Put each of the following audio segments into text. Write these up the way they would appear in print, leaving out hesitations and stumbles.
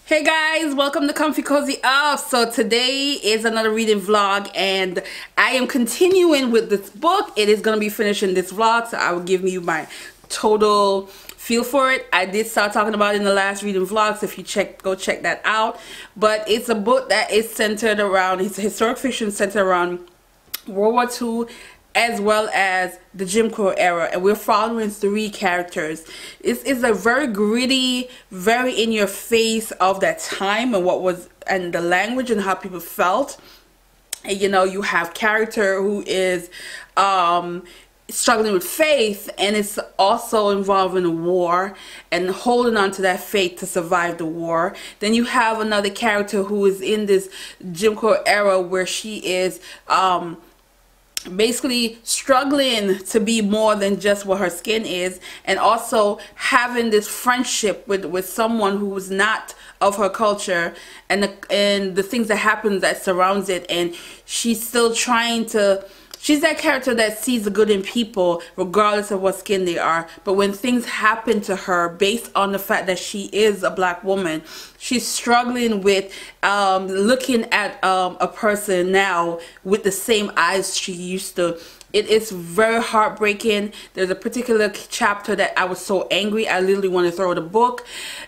Hey guys, welcome to Comfy Cozy Up. So today is another reading vlog and I am continuing with this book. It is going to be finishing this vlog, so I will give you my total feel for it. I did start talking about it in the last reading vlog, so if you go check that out. But it's a book that is centered around, it's a historic fiction centered around World War II as well as the Jim Crow era, and we're following three characters. It's a very gritty, very in your face of that time and what was, and the language and how people felt. And you know, you have character who is struggling with faith, and it's also involving a war and holding on to that faith to survive the war. Then you have another character who is in this Jim Crow era where she is basically struggling to be more than just what her skin is, and also having this friendship with someone who was not of her culture, and the things that happens that surrounds it, and she's still trying to, she's that character that sees the good in people regardless of what skin they are. But when things happen to her based on the fact that she is a black woman, she's struggling with looking at a person now with the same eyes she used to. It is very heartbreaking. There's a particular chapter that I was so angry I literally want to throw the book,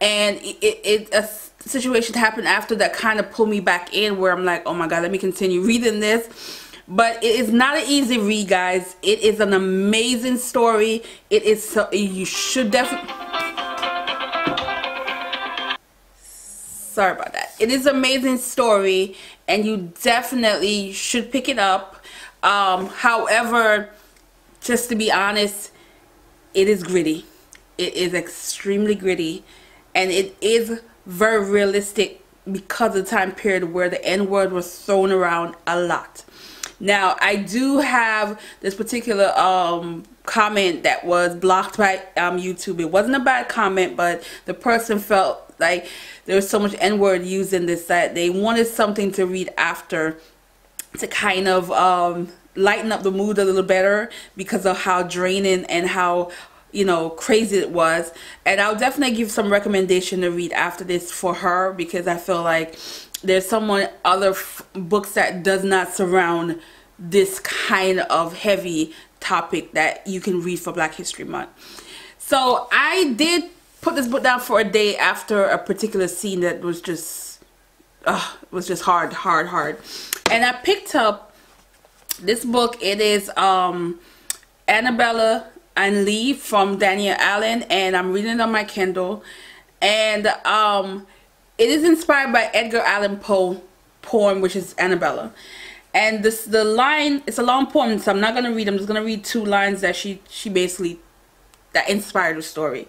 and a situation happened after that kind of pulled me back in, where I'm like, oh my god, let me continue reading this. But it is not an easy read, guys. It is an amazing story. It is so, you should definitely, sorry about that. It is an amazing story and you definitely should pick it up. However, just to be honest, it is gritty. It is extremely gritty, and it is very realistic because of the time period where the N-word was thrown around a lot. Now, I do have this particular comment that was blocked by YouTube. It wasn't a bad comment, but the person felt like there was so much N-word used in this that they wanted something to read after to kind of lighten up the mood a little better because of how draining and how, you know, crazy it was. And I'll definitely give some recommendation to read after this for her, because I feel like there's other books that does not surround this kind of heavy topic that you can read for Black History Month. So I did put this book down for a day after a particular scene that was just hard. And I picked up this book. It is Annabella and Lee from Daniel Allen, and I'm reading it on my Kindle. And it is inspired by Edgar Allan Poe poem, which is Annabella. And the line, it's a long poem, so I'm not gonna read. I'm just gonna read two lines that she basically, that inspired the story,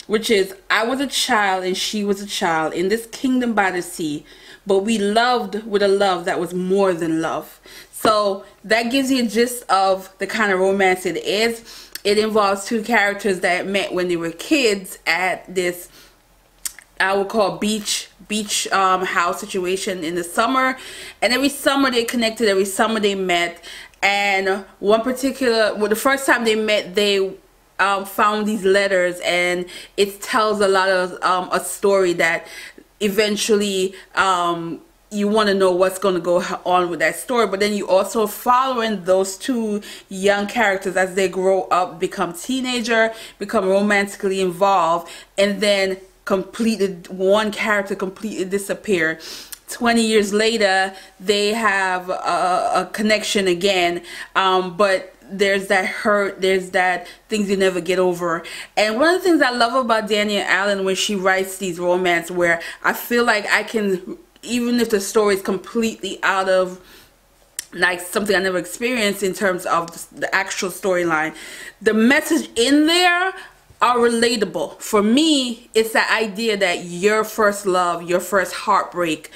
which is, I was a child and she was a child in this kingdom by the sea, but we loved with a love that was more than love. So that gives you a gist of the kind of romance it is. It involves two characters that met when they were kids at this, I would call beach house situation in the summer, and every summer they connected, every summer they met. And one particular, well, the first time they met, they found these letters, and it tells a lot of a story that eventually you want to know what's going to go on with that story. But then you also following those two young characters as they grow up, become teenager, become romantically involved, and then one character completely disappear. 20 years later they have a connection again, but there's that hurt, there's that things you never get over. And one of the things I love about Daniel Allen when she writes these romance, where I feel like I can, even if the story is completely out of like something I never experienced in terms of the actual storyline, the message in there are relatable. For me, it's the idea that your first love, your first heartbreak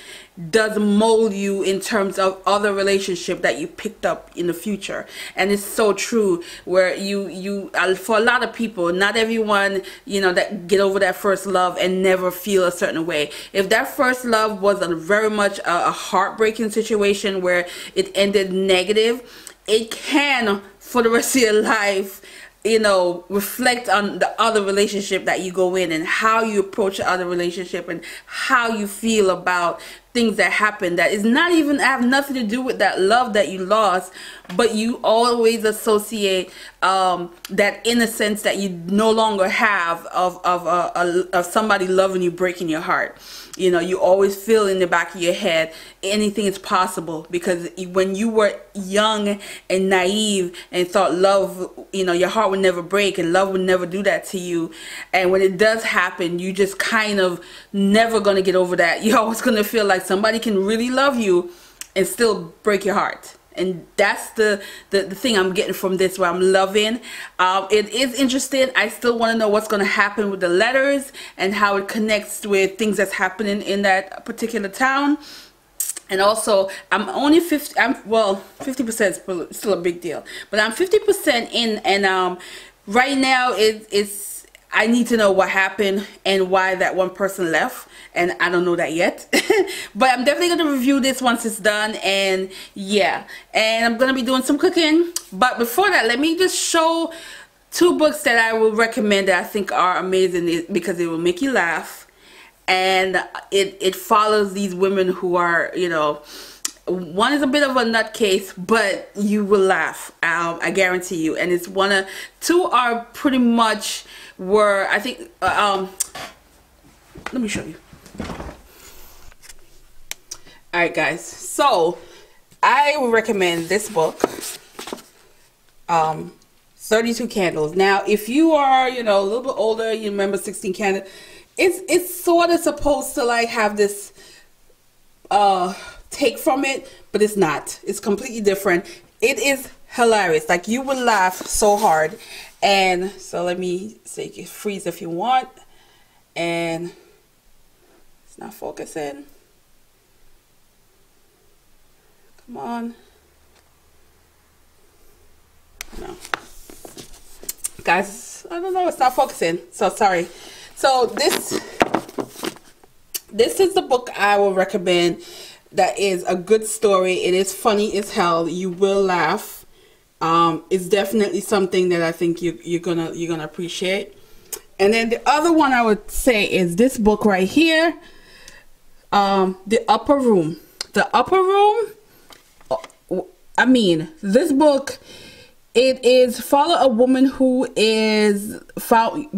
does mold you in terms of other relationship that you picked up in the future. And it's so true, where you for a lot of people, not everyone, you know, that get over that first love and never feel a certain way. If that first love was very much a heartbreaking situation where it ended negative, it can for the rest of your life you know, reflect on the other relationship that you go in and how you approach the other relationship and how you feel about things that happen that is not even have nothing to do with that love that you lost, but you always associate that innocence that you no longer have of somebody loving you breaking your heart. You know, you always feel in the back of your head anything is possible, because when you were young and naive and thought love, you know, your heart would never break and love would never do that to you, and when it does happen, you just kind of never gonna get over that. You're always gonna feel like somebody can really love you and still break your heart. And that's the thing I'm getting from this, where I'm loving. It is interesting. I still want to know what's going to happen with the letters and how it connects with things that's happening in that particular town. And also, I'm only 50. Well, 50% is still a big deal, but I'm 50% in, and right now it's I need to know what happened and why that one person left. And I don't know that yet. But I'm definitely going to review this once it's done. And yeah, and I'm going to be doing some cooking. But before that, let me just show 2 books that I will recommend that I think are amazing, because it will make you laugh. And it follows these women who are, you know, one is a bit of a nutcase, but you will laugh. I guarantee you. And it's 2 are pretty much were, I think, let me show you. Alright guys, so I would recommend this book, 32 Candles. Now if you are, you know, a little bit older, you remember 16 Candles, it's sort of supposed to like have this take from it, but it's not. It's completely different. It is hilarious. Like, you will laugh so hard. And so let me say, you can freeze if you want. And it's not focusing. Come on. No. Guys, I don't know, it's not focusing. So sorry. So this is the book I will recommend. That is a good story. It is funny as hell. You will laugh. It's definitely something that I think you're gonna appreciate. And then the other one I would say is this book right here, The Upper Room. The Upper Room. I mean, this book, it is follow a woman who is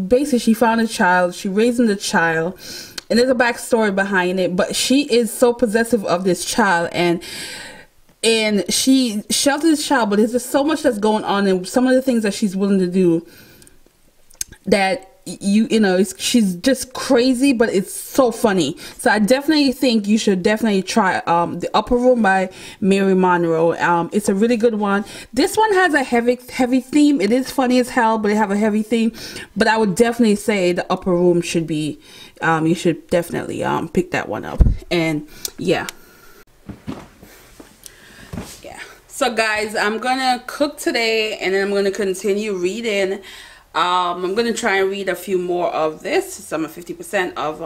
basically she found a child, she raising the child, and there's a backstory behind it, but she is so possessive of this child, and she shelters this child, but there's just so much that's going on, and some of the things that she's willing to do that you know, she's just crazy, but it's so funny. So I definitely think you should definitely try The Upper Room by Mary Monroe. It's a really good one. This one has a heavy theme. It is funny as hell, but it have a heavy theme. But I would definitely say The Upper Room should be you should definitely pick that one up. And yeah. So guys, I'm gonna cook today, and then I'm gonna continue reading. I'm going to try and read a few more of this. So I'm at 50% of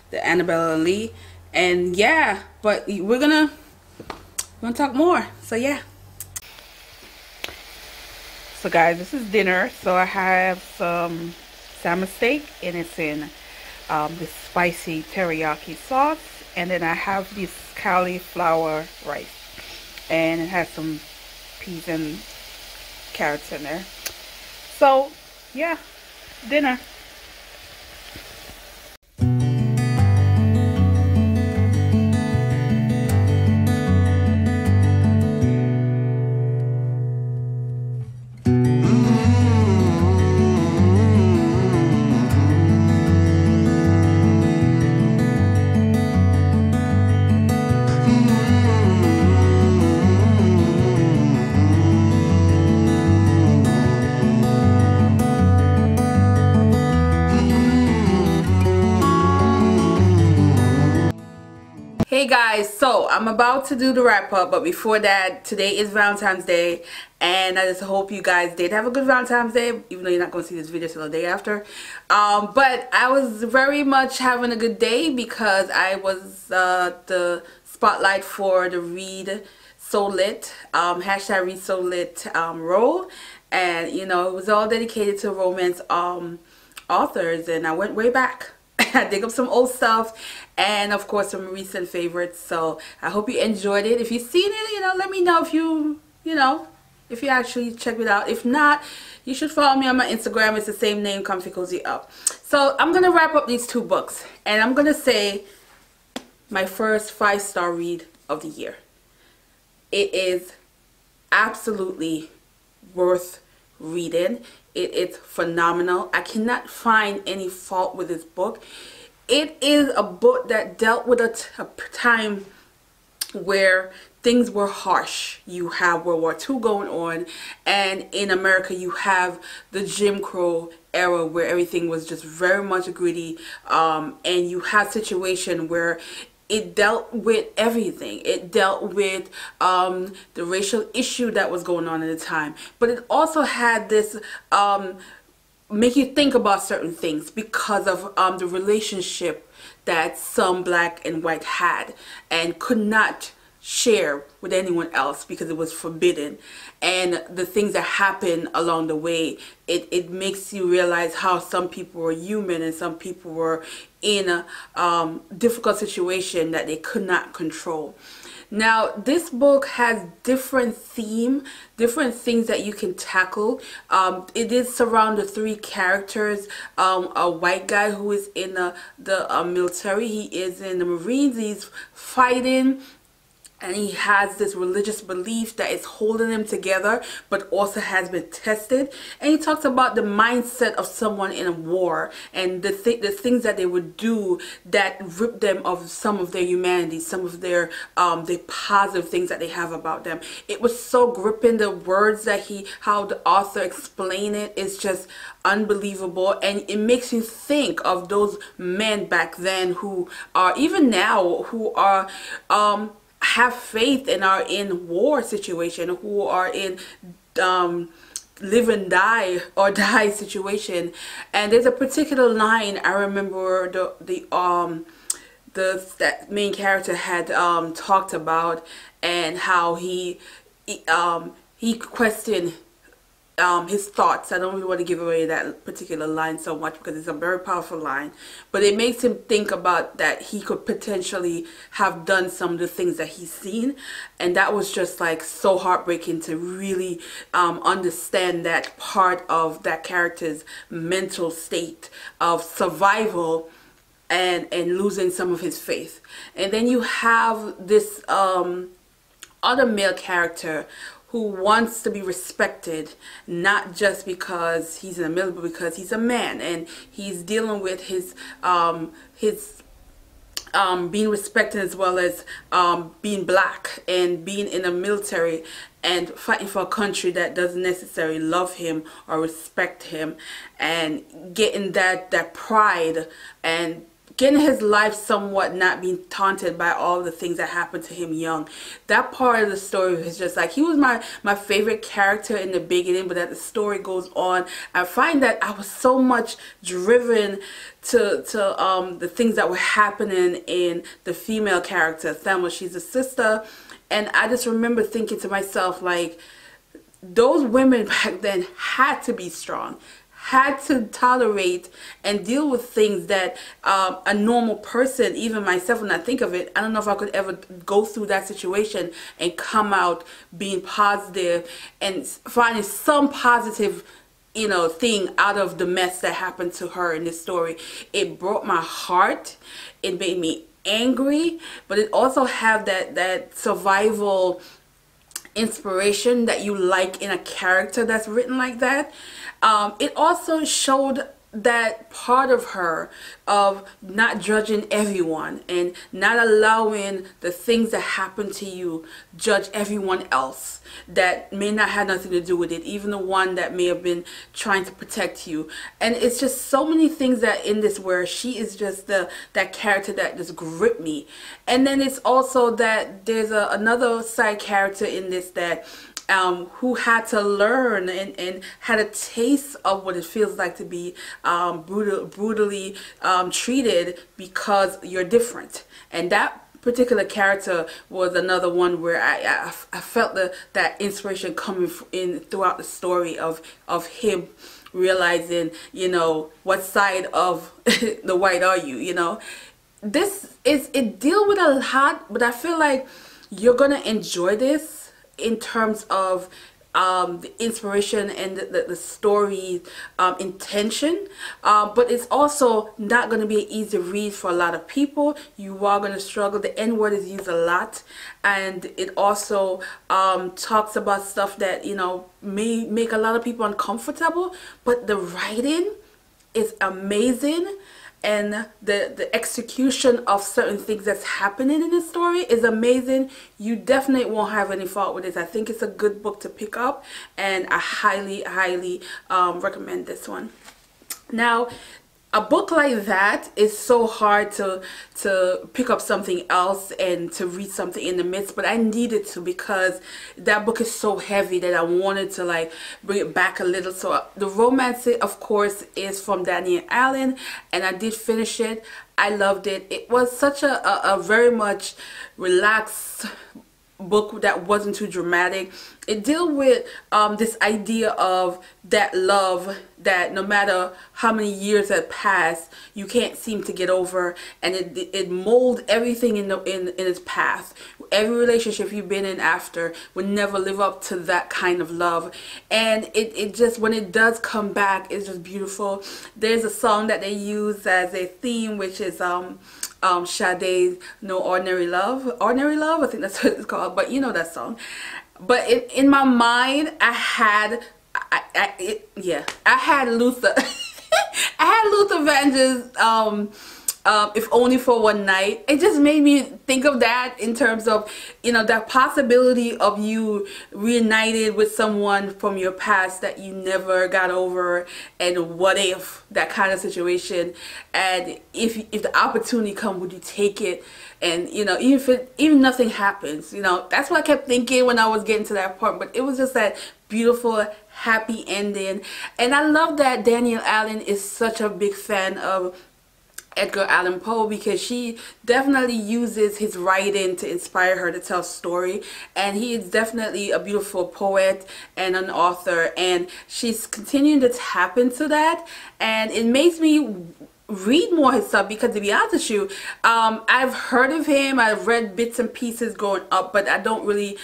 the Annabella Lee. And yeah, but we're gonna talk more. So yeah. So guys, this is dinner. So I have some salmon steak, and it's in this spicy teriyaki sauce. And then I have this cauliflower rice. And it has some peas and carrots in there. So yeah, dinner. Hey guys, so I'm about to do the wrap up, but before that, today is Valentine's Day, and I just hope you guys did have a good Valentine's Day, even though you're not going to see this video till the day after. But I was very much having a good day because I was the spotlight for the Read So Lit, hashtag Read So Lit role. and you know, it was all dedicated to romance authors, and I went way back. I dig up some old stuff, and of course some recent favorites. So I hope you enjoyed it. If you've seen it, you know, let me know if you know, if you actually check it out. If not, you should follow me on my Instagram. It's the same name, Comfy Cozy Up. So I'm gonna wrap up these 2 books, and I'm gonna say my first 5-star read of the year. It is absolutely worth reading. It is phenomenal. I cannot find any fault with this book. It is a book that dealt with a time where things were harsh. You have World War II going on, and in America you have the Jim Crow era where everything was just very much gritty, and you have situation where it dealt with everything. It dealt with the racial issue that was going on at the time, but it also had this make you think about certain things because of the relationship that some black and white had and could not share with anyone else because it was forbidden, and the things that happen along the way, it makes you realize how some people were human and some people were in a difficult situation that they could not control. Now this book has different different things that you can tackle. It is surround the 3 characters. A white guy who is in the military, he is in the Marines, he's fighting, and he has this religious belief that is holding him together, but also has been tested. And he talks about the mindset of someone in a war and the things that they would do that rip them of some of their humanity, some of their the positive things that they have about them. It was so gripping. The words that how the author explained it is just unbelievable, and it makes you think of those men back then who are, even now, who are have faith and are in war situation, who are in live and die or die situation. And there's a particular line I remember that main character had talked about, and how he questioned his thoughts. I don't really want to give away that particular line so much because it's a very powerful line, but it makes him think about that he could potentially have done some of the things that he's seen, and that was just like so heartbreaking to really understand that part of that character's mental state of survival and losing some of his faith. And then you have this other male character who wants to be respected, not just because he's in the military, but because he's a man, and he's dealing with his being respected, as well as being black and being in the military and fighting for a country that doesn't necessarily love him or respect him, and getting that pride and getting his life somewhat not being taunted by all the things that happened to him young. That part of the story is just like, he was my favorite character in the beginning, but as the story goes on, I find that I was so much driven to the things that were happening in the female character, Thelma. She's a sister, and I just remember thinking to myself, like, those women back then had to be strong, had to tolerate and deal with things that a normal person, even myself, when I think of it, I don't know if I could ever go through that situation and come out being positive and finding some positive, you know, thing out of the mess that happened to her in this story. It broke my heart. It made me angry, but it also had that survival inspiration that you like in a character that's written like that. It also showed that part of her of not judging everyone and not allowing the things that happen to you judge everyone else that may not have nothing to do with it, even the one that may have been trying to protect you. And it's just so many things that in this where she is just that character that just gripped me. And then it's also that there's another side character in this that who had to learn and had a taste of what it feels like to be brutally treated because you're different. And that particular character was another one where I felt that inspiration coming in throughout the story of him realizing, you know, what side of the white are you, you know. It deal with a lot, but I feel like you're gonna enjoy this in terms of the inspiration and the story intention, but it's also not going to be an easy read for a lot of people. You are going to struggle. The N word is used a lot, and it also talks about stuff that, you know, may make a lot of people uncomfortable, but the writing is amazing. And the execution of certain things that's happening in the story is amazing. You definitely won't have any fault with this. I think it's a good book to pick up, and I highly recommend this one. Now, a book like that is so hard to pick up something else and to read something in the midst, but I needed to, because that book is so heavy that I wanted to like bring it back a little. So the romance, of course, is from Daniel Allen, and I did finish it. I loved it. It was such a very much relaxed book that wasn't too dramatic. It dealt with this idea of that love that no matter how many years have passed, you can't seem to get over, and it mold everything in its path. Every relationship you've been in after would never live up to that kind of love, and it just, when it does come back, it's just beautiful. There's a song that they use as a theme, which is Sade's No Ordinary Love. Ordinary Love, I think that's what it's called, but you know that song. But in my mind, I had Luther. I had Luther Vandross, If Only for One Night. It just made me think of that in terms of, you know, that possibility of you reunited with someone from your past that you never got over, and what if, that kind of situation. And if the opportunity comes, would you take it? And, you know, even nothing happens, you know, that's what I kept thinking when I was getting to that part. But it was just that beautiful, happy ending. And I love that Daniel Allen is such a big fan of Edgar Allan Poe, because she definitely uses his writing to inspire her to tell a story, and he is definitely a beautiful poet and an author, and she's continuing to tap into that, and it makes me read more his stuff, because to be honest with you, I've heard of him, I've read bits and pieces growing up, but I don't really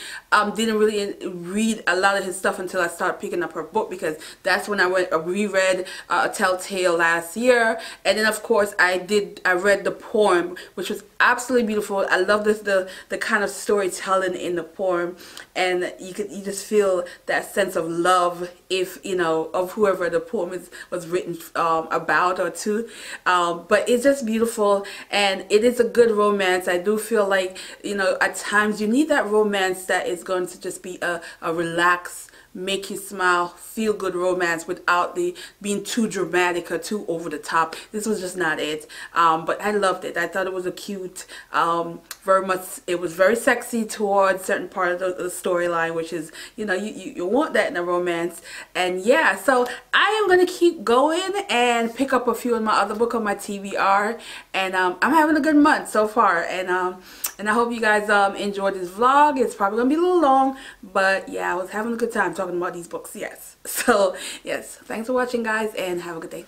didn't really read a lot of his stuff until I started picking up her book, because that's when I reread Telltale last year. And then of course I read the poem, which was absolutely beautiful. I love the kind of storytelling in the poem, and you just feel that sense of love, if you know, of whoever the poem was written about or to. But it's just beautiful, and it is a good romance. I do feel like, you know, at times you need that romance that is going to just be a relaxed, make you smile, feel good romance without being too dramatic or too over the top. This was just not it. But I loved it. I thought it was a cute, very much, it was very sexy towards certain part of the storyline, which is, you know, you want that in a romance. And yeah, so I am going to keep going and pick up a few of my other books on my TBR, and I'm having a good month so far, and I hope you guys enjoyed this vlog. It's probably gonna be a little long, but yeah, I was having a good time talking about these books. Yes, so yes, thanks for watching guys, and have a good day.